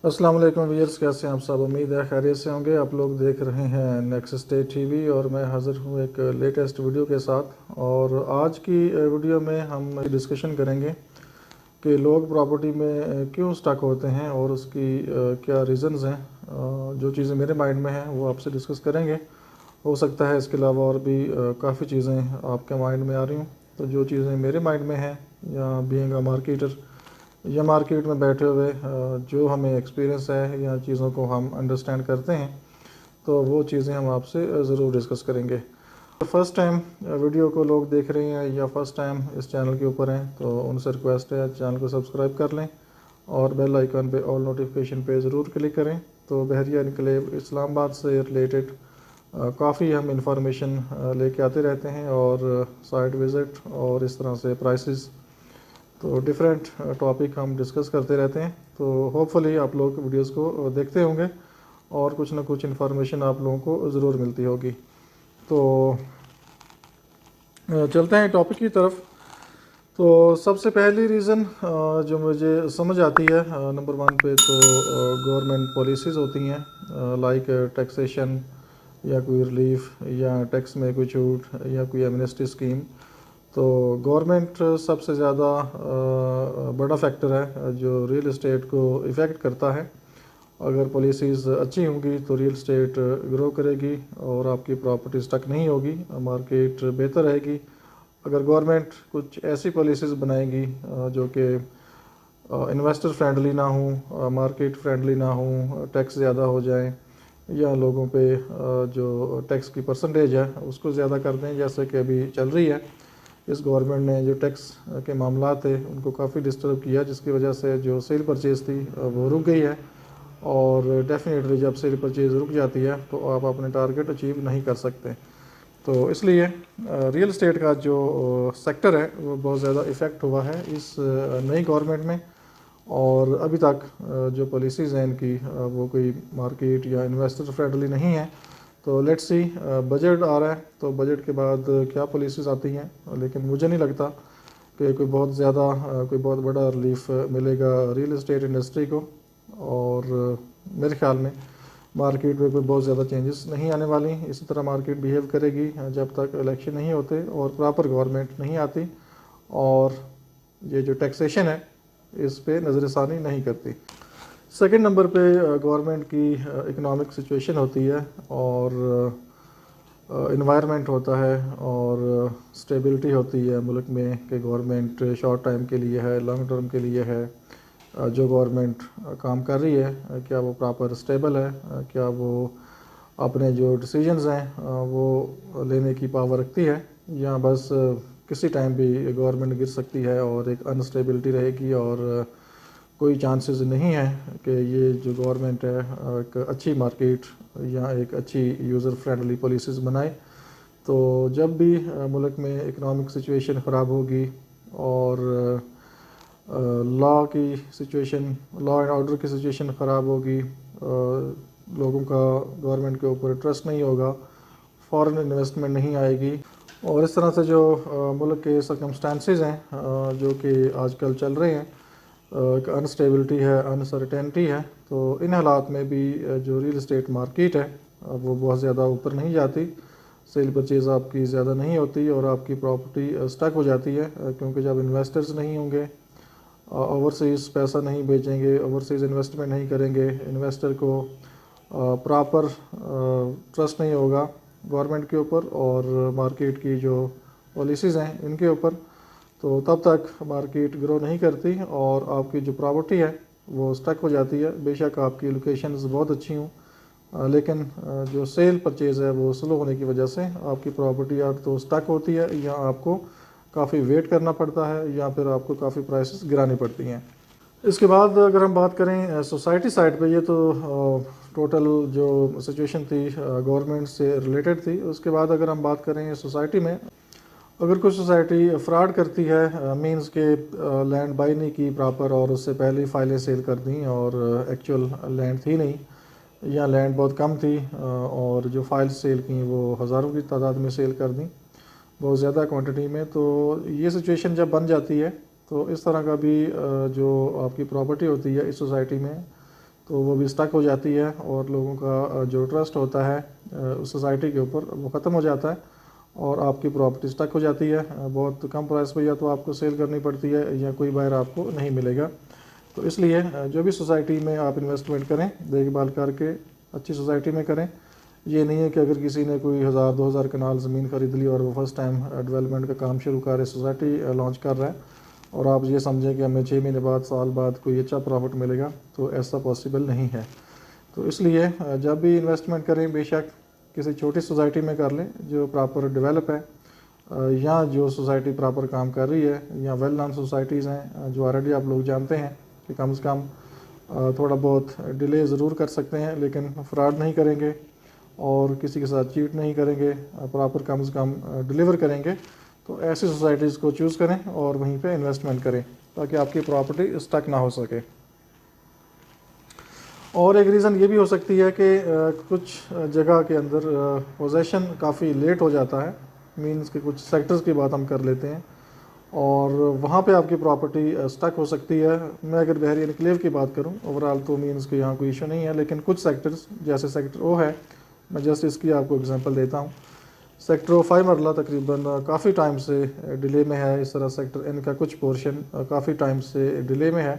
अस्सलाम वालेकुम व्यूअर्स, कैसे हैं आप सब। उम्मीद है खैरियत से होंगे। आप लोग देख रहे हैं नेक्स्ट स्टेट टीवी और मैं हाज़िर हूँ एक लेटेस्ट वीडियो के साथ। और आज की वीडियो में हम डिस्कशन करेंगे कि लोग प्रॉपर्टी में क्यों स्टक होते हैं और उसकी क्या रीज़न्स हैं। जो चीज़ें मेरे माइंड में हैं वो आपसे डिस्कस करेंगे। हो सकता है इसके अलावा और भी काफ़ी चीज़ें आपके माइंड में आ रही हूँ। तो जो चीज़ें मेरे माइंड में हैं या बीइंग अ मार्केटर या मार्केट में बैठे हुए जो हमें एक्सपीरियंस है या चीज़ों को हम अंडरस्टैंड करते हैं, तो वो चीज़ें हम आपसे ज़रूर डिस्कस करेंगे। फर्स्ट टाइम वीडियो को लोग देख रहे हैं या फर्स्ट टाइम इस चैनल के ऊपर हैं तो उनसे रिक्वेस्ट है चैनल को सब्सक्राइब कर लें और बेल आइकन पे ऑल नोटिफिकेशन पे ज़रूर क्लिक करें। तो बहरिया इनकलेव इस्लामाबाद से रिलेटेड काफ़ी हम इंफॉर्मेशन लेके आते रहते हैं और साइट विज़िट और इस तरह से प्राइसेस, तो डिफरेंट टॉपिक हम डिस्कस करते रहते हैं। तो होपफुली आप लोग वीडियोस को देखते होंगे और कुछ ना कुछ इन्फॉर्मेशन आप लोगों को ज़रूर मिलती होगी। तो चलते हैं टॉपिक की तरफ। तो सबसे पहली रीज़न जो मुझे समझ आती है नंबर वन पे, तो गवर्नमेंट पॉलिसीज़ होती हैं लाइक टैक्सेशन या कोई रिलीफ या टैक्स में कोई छूट या कोई एमनेस्टी स्कीम। तो गवर्नमेंट सबसे ज़्यादा बड़ा फैक्टर है जो रियल एस्टेट को इफ़ेक्ट करता है। अगर पॉलिसीज़ अच्छी होंगी तो रियल एस्टेट ग्रो करेगी और आपकी प्रॉपर्टी स्टक नहीं होगी, मार्केट बेहतर रहेगी। अगर गवर्नमेंट कुछ ऐसी पॉलिसीज़ बनाएगी जो कि इन्वेस्टर फ्रेंडली ना हो, मार्केट फ्रेंडली ना हो, टैक्स ज़्यादा हो जाए या लोगों पे जो टैक्स की परसेंटेज है उसको ज़्यादा कर दें, जैसे कि अभी चल रही है। इस गवर्नमेंट ने जो टैक्स के मामला थे उनको काफ़ी डिस्टर्ब किया, जिसकी वजह से जो सेल परचेज़ थी वो रुक गई है। और डेफिनेटली जब सेल परचेज़ रुक जाती है तो आप अपने टारगेट अचीव नहीं कर सकते। तो इसलिए रियल एस्टेट का जो सेक्टर है वो बहुत ज़्यादा इफ़ेक्ट हुआ है इस नई गवर्नमेंट में। और अभी तक जो पॉलिसीज़ हैं इनकी वो कोई मार्केट या इन्वेस्टर फ्रेंडली नहीं है। तो लेट्स सी, बजट आ रहा है तो बजट के बाद क्या पॉलिसीज़ आती हैं, लेकिन मुझे नहीं लगता कि कोई बहुत ज़्यादा कोई बहुत बड़ा रिलीफ मिलेगा रियल एस्टेट इंडस्ट्री को। और मेरे ख्याल में मार्केट में कोई बहुत ज़्यादा चेंजेस नहीं आने वाली। इसी तरह मार्केट बिहेव करेगी जब तक इलेक्शन नहीं होते और प्रॉपर गवर्नमेंट नहीं आती और ये जो टैक्सेशन है इस पे नज़रसानी नहीं करती। सेकंड नंबर पे गवर्नमेंट की इकोनॉमिक सिचुएशन होती है और इन्वायरमेंट होता है और स्टेबिलिटी होती है मुल्क में कि गवर्नमेंट शॉर्ट टाइम के लिए है, लॉन्ग टर्म के लिए है। जो गवर्नमेंट काम कर रही है क्या वो प्रॉपर स्टेबल है, क्या वो अपने जो डिसीजंस हैं वो लेने की पावर रखती है, या बस किसी टाइम भी गवर्नमेंट गिर सकती है और एक अनस्टेबिलिटी रहेगी और कोई चांसेस नहीं है कि ये जो गवर्नमेंट है एक अच्छी मार्केट या एक अच्छी यूज़र फ्रेंडली पॉलिसीज़ बनाए। तो जब भी मुल्क में इकोनॉमिक सिचुएशन ख़राब होगी और लॉ की सिचुएशन, लॉ एंड ऑर्डर की सिचुएशन ख़राब होगी, लोगों का गवर्नमेंट के ऊपर ट्रस्ट नहीं होगा, फॉरेन इन्वेस्टमेंट नहीं आएगी और इस तरह से जो मुल्क के सर्कमस्टांसेस हैं जो कि आजकल चल रहे हैं, एक अनस्टेबिलिटी है, अनसर्टेनिटी है। तो इन हालात में भी जो रियल एस्टेट मार्केट है वो बहुत ज़्यादा ऊपर नहीं जाती, सेल परचेज़ आपकी ज़्यादा नहीं होती और आपकी प्रॉपर्टी स्टक हो जाती है क्योंकि जब इन्वेस्टर्स नहीं होंगे, ओवरसीज़ पैसा नहीं भेजेंगे, ओवरसीज़ इन्वेस्टमेंट नहीं करेंगे, इन्वेस्टर को प्रॉपर ट्रस्ट नहीं होगा गवर्नमेंट के ऊपर और मार्केट की जो पॉलिसीज़ हैं इनके ऊपर, तो तब तक मार्केट ग्रो नहीं करती और आपकी जो प्रॉपर्टी है वो स्टक हो जाती है। बेशक आपकी लोकेशंस बहुत अच्छी हों, लेकिन जो सेल परचेज़ है वो स्लो होने की वजह से आपकी प्रॉपर्टी या तो स्टक होती है या आपको काफ़ी वेट करना पड़ता है या फिर आपको काफ़ी प्राइसेस गिरानी पड़ती हैं। इसके बाद अगर हम बात करें सोसाइटी साइड पे, ये तो टोटल जो सिचुएशन थी गवर्नमेंट से रिलेटेड थी। उसके बाद अगर हम बात करें सोसाइटी में, अगर कोई सोसाइटी फ्रॉड करती है, मींस के लैंड बाई नहीं की प्रॉपर और उससे पहले ही फाइलें सेल कर दी और एक्चुअल लैंड थी नहीं या लैंड बहुत कम थी और जो फाइल्स सेल की वो हज़ारों की तादाद में सेल कर दी, बहुत ज़्यादा क्वांटिटी में। तो ये सिचुएशन जब बन जाती है तो इस तरह का भी जो आपकी प्रॉपर्टी होती है इस सोसाइटी में तो वो भी स्टक हो जाती है और लोगों का जो ट्रस्ट होता है उस सोसाइटी के ऊपर वो ख़त्म हो जाता है और आपकी प्रॉपर्टी स्टक हो जाती है। बहुत कम प्राइस पे या तो आपको सेल करनी पड़ती है या कोई बायर आपको नहीं मिलेगा। तो इसलिए जो भी सोसाइटी में आप इन्वेस्टमेंट करें देखभाल करके अच्छी सोसाइटी में करें। ये नहीं है कि अगर किसी ने कोई 1000-2000 कनाल ज़मीन खरीद ली और वो फर्स्ट टाइम डेवलपमेंट का काम शुरू कर रहे, सोसाइटी लॉन्च कर रहा है और आप ये समझें कि हमें 6 महीने बाद, साल बाद कोई अच्छा प्रॉफिट मिलेगा, तो ऐसा पॉसिबल नहीं है। तो इसलिए जब भी इन्वेस्टमेंट करें बेशक किसी छोटी सोसाइटी में कर लें जो प्रॉपर डेवलप है या जो सोसाइटी प्रॉपर काम कर रही है या वेल नॉन सोसाइटीज़ हैं जो ऑलरेडी आप लोग जानते हैं कि कम से कम थोड़ा बहुत डिले ज़रूर कर सकते हैं लेकिन फ्रॉड नहीं करेंगे और किसी के साथ चीट नहीं करेंगे, प्रॉपर कम से कम डिलीवर करेंगे। तो ऐसी सोसाइटीज़ को चूज़ करें और वहीं पे इन्वेस्टमेंट करें ताकि आपकी प्रॉपर्टी स्टक ना हो सके। और एक रीज़न ये भी हो सकती है कि कुछ जगह के अंदर पोजेशन काफ़ी लेट हो जाता है, मींस कि कुछ सेक्टर्स की बात हम कर लेते हैं और वहाँ पे आपकी प्रॉपर्टी स्टक हो सकती है। मैं अगर बहरी एनक्लेव की बात करूँ ओवरऑल तो मींस कि यहाँ कोई इशू नहीं है, लेकिन कुछ सेक्टर्स जैसे सेक्टर ओ है, मैं जस्ट इसकी आपको एग्जांपल देता हूँ। सेक्टर ओ 5 मरला तकरीबन काफ़ी टाइम से डिले में है। इस तरह सेक्टर एन का कुछ पोर्शन काफ़ी टाइम से डिले में है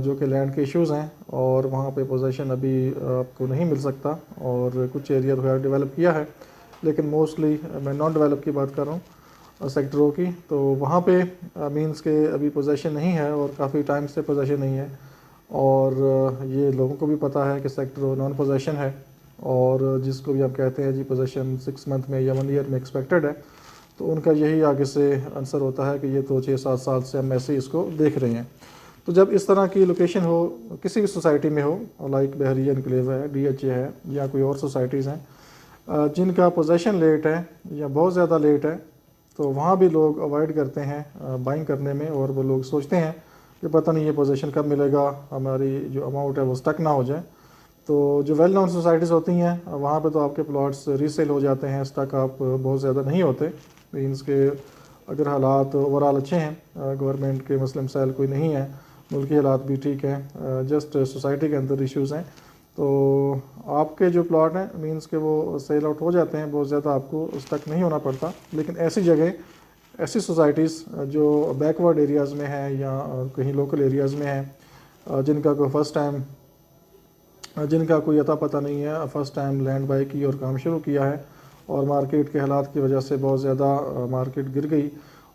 जो कि लैंड के इश्यूज़ हैं और वहाँ पे पोजीशन अभी आपको नहीं मिल सकता और कुछ एरिया थोड़ा डेवलप किया है लेकिन मोस्टली मैं नॉन डेवलप की बात कर रहा हूँ सेक्टर ओ की। तो वहाँ पे मींस के अभी पोजीशन नहीं है और काफ़ी टाइम से पोजीशन नहीं है और ये लोगों को भी पता है कि सेक्टर ओ नॉन पोजीशन है और जिसको भी आप कहते हैं जी पोजीशन 6 मंथ में या 1 ईयर में एक्सपेक्टेड है, तो उनका यही आगे से आंसर होता है कि ये तो 6-7 साल से हम ऐसे ही इसको देख रहे हैं। तो जब इस तरह की लोकेशन हो किसी भी सोसाइटी में हो, लाइक बहरी एनक्लेव है, DHA है या कोई और सोसाइटीज़ हैं जिनका पोजीशन लेट है या बहुत ज़्यादा लेट है, तो वहाँ भी लोग अवॉइड करते हैं बाइंग करने में और वो लोग सोचते हैं कि पता नहीं ये पोजीशन कब मिलेगा, हमारी जो अमाउंट है वो स्टक ना हो जाए। तो जो वेल नोन सोसाइटीज़ होती हैं वहाँ पे तो आपके प्लॉट्स रीसेल हो जाते हैं, स्टक आप बहुत ज़्यादा नहीं होते। मीन्स के अगर हालात ओवरऑल अच्छे हैं, गवर्नमेंट के मसले मसाइल कोई नहीं है, मुल्की हालात भी ठीक हैं, जस्ट सोसाइटी के अंदर इश्यूज़ हैं, तो आपके जो प्लॉट हैं मीन्स के वो सेल आउट हो जाते हैं, बहुत ज़्यादा आपको स्टक नहीं होना पड़ता। लेकिन ऐसी जगह, ऐसी सोसाइटीज़ जो बैकवर्ड एरियाज़ में हैं या कहीं लोकल एरियाज़ में हैं जिनका कोई अता पता नहीं है, फ़र्स्ट टाइम लैंड बाई की और काम शुरू किया है और मार्केट के हालात की वजह से बहुत ज़्यादा मार्केट गिर गई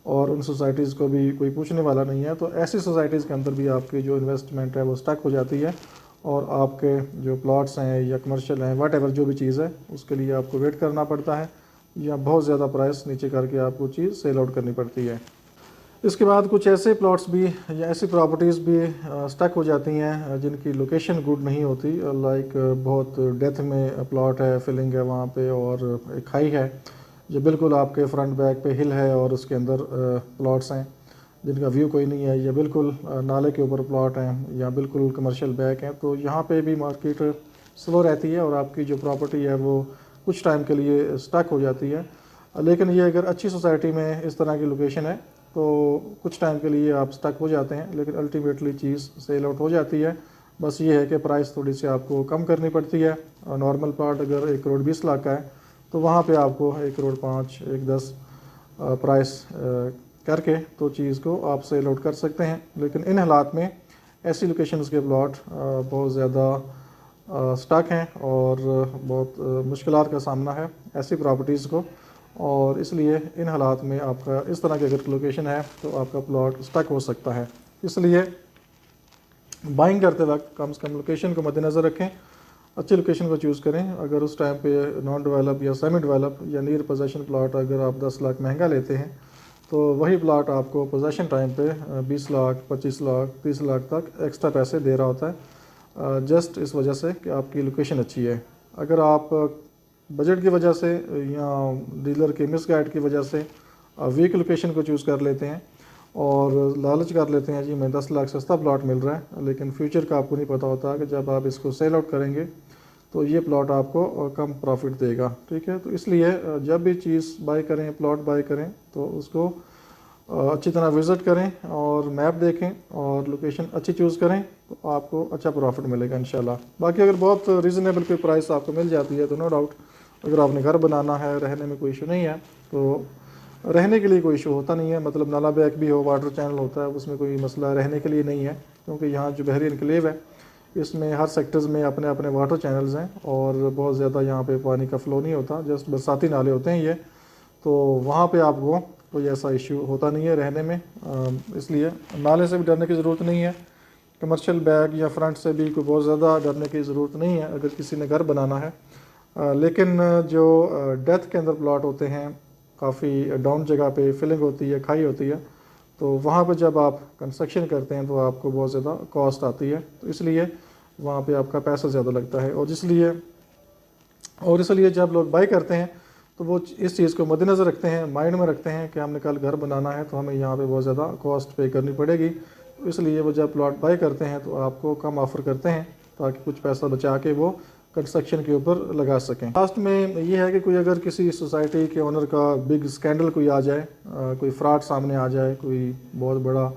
और उन सोसाइटीज़ को भी कोई पूछने वाला नहीं है, तो ऐसी सोसाइटीज़ के अंदर भी आपकी जो इन्वेस्टमेंट है वो स्टक हो जाती है और आपके जो प्लॉट्स हैं या कमर्शियल हैं वट जो भी चीज़ है उसके लिए आपको वेट करना पड़ता है या बहुत ज़्यादा प्राइस नीचे करके आपको चीज़ सेल आउट करनी पड़ती है। इसके बाद कुछ ऐसे प्लॉट्स भी या ऐसी प्रॉपर्टीज़ भी स्टक हो जाती हैं जिनकी लोकेशन गुड नहीं होती, लाइक बहुत डेप्थ में प्लॉट है, फिलिंग है वहाँ पे और एक हाई है जो बिल्कुल आपके फ्रंट बैक पे हिल है और उसके अंदर प्लॉट्स हैं जिनका व्यू कोई नहीं है, या बिल्कुल नाले के ऊपर प्लॉट हैं या बिल्कुल कमर्शियल बैक हैं। तो यहाँ पे भी मार्केट स्लो रहती है और आपकी जो प्रॉपर्टी है वो कुछ टाइम के लिए स्टक हो जाती है। लेकिन ये अगर अच्छी सोसाइटी में इस तरह की लोकेशन है तो कुछ टाइम के लिए आप स्टक हो जाते हैं लेकिन अल्टीमेटली चीज़ सेल आउट हो जाती है। बस ये है कि प्राइस थोड़ी सी आपको कम करनी पड़ती है। नॉर्मल प्लॉट अगर 1 करोड़ 20 लाख का है तो वहाँ पे आपको 1 करोड़ 5, 1 10 प्राइस करके तो चीज़ को आप सेल आउट कर सकते हैं। लेकिन इन हालात में ऐसी लोकेशंस के प्लॉट बहुत ज़्यादा स्टक हैं और बहुत मुश्किलात का सामना है ऐसी प्रॉपर्टीज़ को, और इसलिए इन हालात में आपका इस तरह की अगर लोकेशन है तो आपका प्लॉट स्टक हो सकता है। इसलिए बाइंग करते वक्त कम से कम लोकेशन को मद्देनज़र रखें, अच्छी लोकेशन को चूज़ करें। अगर उस टाइम पे नॉन डेवलप या सेमी डेवलप या नियर पोजेशन प्लॉट अगर आप 10 लाख महंगा लेते हैं तो वही प्लॉट आपको पोजेशन टाइम पे 20 लाख, 25 लाख, 30 लाख तक एक्स्ट्रा पैसे दे रहा होता है, जस्ट इस वजह से कि आपकी लोकेशन अच्छी है। अगर आप बजट की वजह से या डीलर के मिसगाइड की वजह से वीक लोकेशन को चूज़ कर लेते हैं और लालच कर लेते हैं जी मैं 10 लाख सस्ता प्लॉट मिल रहा है, लेकिन फ्यूचर का आपको नहीं पता होता कि जब आप इसको सेल आउट करेंगे तो ये प्लॉट आपको कम प्रॉफिट देगा। ठीक है, तो इसलिए जब भी चीज़ बाय करें, प्लॉट बाय करें तो उसको अच्छी तरह विज़िट करें और मैप देखें और लोकेशन अच्छी चूज़ करें तो आपको अच्छा प्रॉफिट मिलेगा इंशाल्लाह। बाकी अगर बहुत रीज़नेबल कोई प्राइस आपको मिल जाती है तो नो डाउट, अगर आपने घर बनाना है, रहने में कोई इशू नहीं है, तो रहने के लिए कोई इशू होता नहीं है। मतलब नाला बैक भी हो, वाटर चैनल होता है, उसमें कोई मसला रहने के लिए नहीं है, क्योंकि यहाँ जो बहरी इनक्लेव है इसमें हर सेक्टर्स में अपने अपने वाटर चैनल्स हैं और बहुत ज़्यादा यहाँ पे पानी का फ़्लो नहीं होता, जस्ट बरसाती नाले होते हैं ये। तो वहाँ पे आपको कोई ऐसा इशू होता नहीं है रहने में, इसलिए नाले से भी डरने की ज़रूरत नहीं है। कमर्शियल बैग या फ्रंट से भी कोई बहुत ज़्यादा डरने की ज़रूरत नहीं है अगर किसी ने घर बनाना है। लेकिन जो डेथ के अंदर प्लॉट होते हैं, काफ़ी डाउन जगह पे फिलिंग होती है, खाई होती है, तो वहाँ पर जब आप कंस्ट्रक्शन करते हैं तो आपको बहुत ज़्यादा कॉस्ट आती है, तो इसलिए वहाँ पे आपका पैसा ज़्यादा लगता है। और इसलिए जब लोग बाई करते हैं तो वो इस चीज़ को मद्देनज़र रखते हैं, माइंड में रखते हैं कि हमने कल घर बनाना है तो हमें यहाँ पे बहुत ज़्यादा कॉस्ट पे करनी पड़ेगी। तो इसलिए वो जब प्लॉट बाई करते हैं तो आपको कम ऑफ़र करते हैं ताकि कुछ पैसा बचा के वो कंस्ट्रक्शन के ऊपर लगा सकें। लास्ट में ये है कि कोई अगर किसी सोसाइटी के ओनर का बिग स्कैंडल कोई आ जाए, कोई फ्रॉड सामने आ जाए, कोई बहुत बड़ा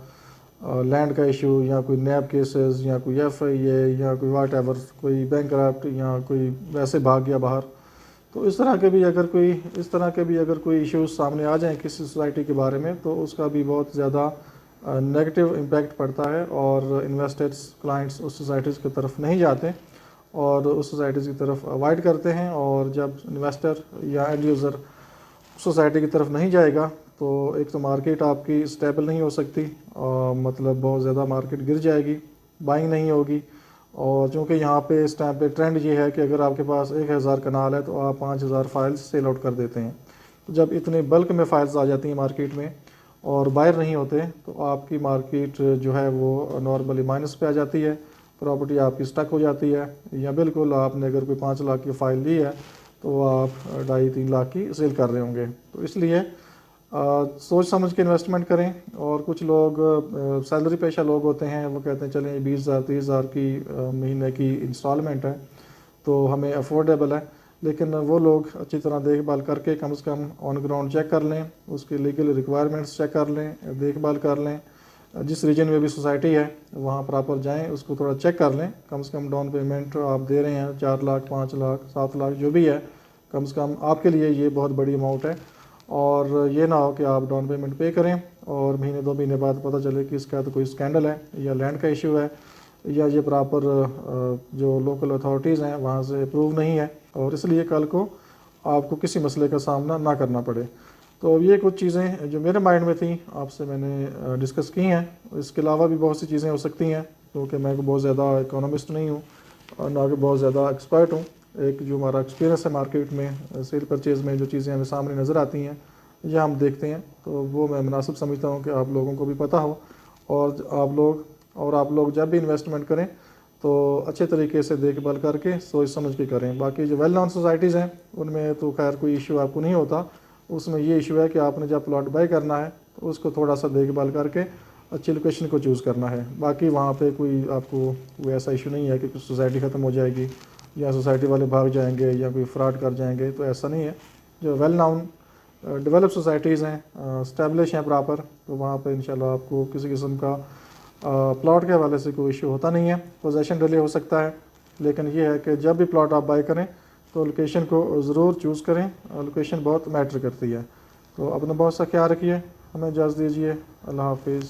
लैंड का इशू या कोई नैब केसेस या कोई FIA या कोई वाट एवर, कोई बैंकरप्ट या कोई वैसे भाग गया बाहर, तो इस तरह के भी अगर कोई इश्यूज सामने आ जाएं किसी सोसाइटी के बारे में तो उसका भी बहुत ज़्यादा नेगेटिव इम्पैक्ट पड़ता है और इन्वेस्टर्स, क्लाइंट्स उस सोसाइटीज़ की तरफ नहीं जाते और उस सोसाइटीज़ की तरफ अवॉइड करते हैं। और जब इन्वेस्टर या एंड यूज़र सोसाइटी की तरफ नहीं जाएगा तो एक तो मार्केट आपकी स्टेबल नहीं हो सकती, मतलब बहुत ज़्यादा मार्केट गिर जाएगी, बाइंग नहीं होगी। और चूँकि यहाँ पे इस टाइम पे ट्रेंड ये है कि अगर आपके पास 1000 कनाल है तो आप 5000 फाइल्स सेल आउट कर देते हैं। तो जब इतने बल्क में फाइल्स आ जाती हैं मार्केट में और बायर नहीं होते तो आपकी मार्केट जो है वो नॉर्मली माइनस पे आ जाती है, प्रॉपर्टी आपकी स्टक हो जाती है, या बिल्कुल आपने अगर कोई 5 लाख की फ़ाइल ली है तो आप 2.5-3 लाख की सेल कर रहे होंगे। तो इसलिए सोच समझ के इन्वेस्टमेंट करें। और कुछ लोग सैलरी पेशा लोग होते हैं, वो कहते हैं चलें 20,000-30,000 की महीने की इंस्टॉलमेंट है तो हमें अफोर्डेबल है, लेकिन वो लोग अच्छी तरह देखभाल करके कम से कम ऑन ग्राउंड चेक कर लें, उसकी लीगल रिक्वायरमेंट्स चेक कर लें, देखभाल कर लें, जिस रीजन में भी सोसाइटी है वहाँ प्रॉपर जाएं, उसको थोड़ा चेक कर लें। कम से कम डाउन पेमेंट आप दे रहे हैं 4 लाख, 5 लाख, 7 लाख जो भी है, कम से कम आपके लिए ये बहुत बड़ी अमाउंट है। और ये ना हो कि आप डाउन पेमेंट पे करें और महीने 2 महीने बाद पता चले कि इसका तो कोई स्कैंडल है या लैंड का इशू है या ये प्रॉपर जो लोकल अथॉरिटीज़ हैं वहाँ से अप्रूव नहीं है, और इसलिए कल को आपको किसी मसले का सामना ना करना पड़े। तो ये कुछ चीज़ें जो मेरे माइंड में थी आपसे मैंने डिस्कस की हैं। इसके अलावा भी बहुत सी चीज़ें हो सकती हैं, क्योंकि मैं बहुत ज़्यादा इकोनॉमिस्ट नहीं हूँ और ना कि बहुत ज़्यादा एक्सपर्ट हूँ। एक जो हमारा एक्सपीरियंस है मार्केट में सेल परचेज़ में, जो चीज़ें हमें सामने नज़र आती हैं या हम देखते हैं, तो वो मैं मुनासिब समझता हूँ कि आप लोगों को भी पता हो और आप लोग जब भी इन्वेस्टमेंट करें तो अच्छे तरीके से देखभाल करके सोच समझ के करें। बाकी जो वेल नॉन सोसाइटीज़ हैं उनमें तो खैर कोई इशू आपको नहीं होता, उसमें ये इशू है कि आपने जब प्लॉट बाई करना है तो उसको थोड़ा सा देखभाल करके अच्छी लोकेशन को चूज़ करना है। बाकी वहाँ पे कोई आपको कोई ऐसा इशू नहीं है कि कुछ सोसाइटी ख़त्म हो जाएगी या सोसाइटी वाले भाग जाएंगे या कोई फ्रॉड कर जाएंगे, तो ऐसा नहीं है। जो वेल नाउन डेवलप सोसाइटीज़ हैं, स्टैब्लिश हैं प्रॉपर, तो वहाँ पे इंशाल्लाह आपको किसी किस्म का प्लॉट के हवाले से कोई इशू होता नहीं है। पोजेशन डिले हो सकता है, लेकिन ये है कि जब भी प्लॉट आप बाई करें तो लोकेशन को ज़रूर चूज़ करें, लोकेशन बहुत मैटर करती है। तो अपना बहुत सा ख्याल रखिए, हमें इजाज़त दीजिए, अल्लाह हाफिज़।